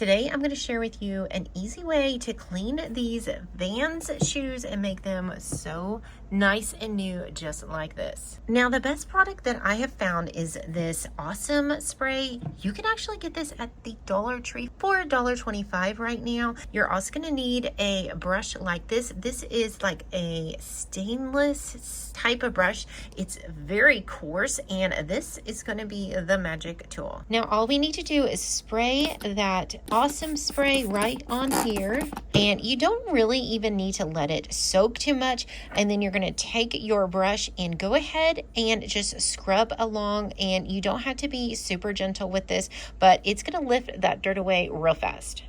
Today, I'm going to share with you an easy way to clean these Vans shoes and make them so nice and new, just like this. Now, the best product that I have found is this awesome spray. You can actually get this at the Dollar Tree for $1.25 right now. You're also going to need a brush like this. This is like a stainless type of brush. It's very coarse, and this is going to be the magic tool. Now, all we need to do is spray that awesome spray right on here, and you don't really even need to let it soak too much. And then you're going to take your brush and go ahead and just scrub along, and you don't have to be super gentle with this, but it's going to lift that dirt away real fast.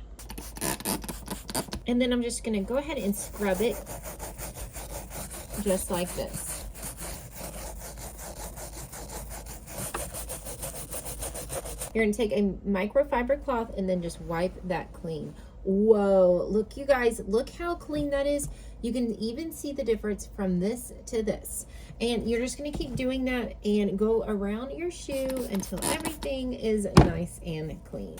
And then I'm just going to go ahead and scrub it just like this. You're going to take a microfiber cloth and then just wipe that clean. Whoa, look you guys, look how clean that is. You can even see the difference from this to this. And you're just going to keep doing that and go around your shoe until everything is nice and clean.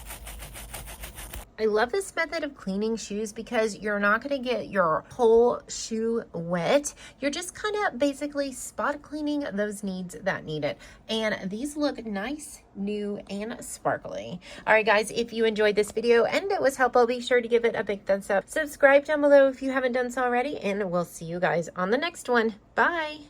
I love this method of cleaning shoes because you're not going to get your whole shoe wet. You're just kind of basically spot cleaning those needs that need it. And these look nice, new, and sparkly. All right, guys, if you enjoyed this video and it was helpful, be sure to give it a big thumbs up. Subscribe down below if you haven't done so already, and we'll see you guys on the next one. Bye.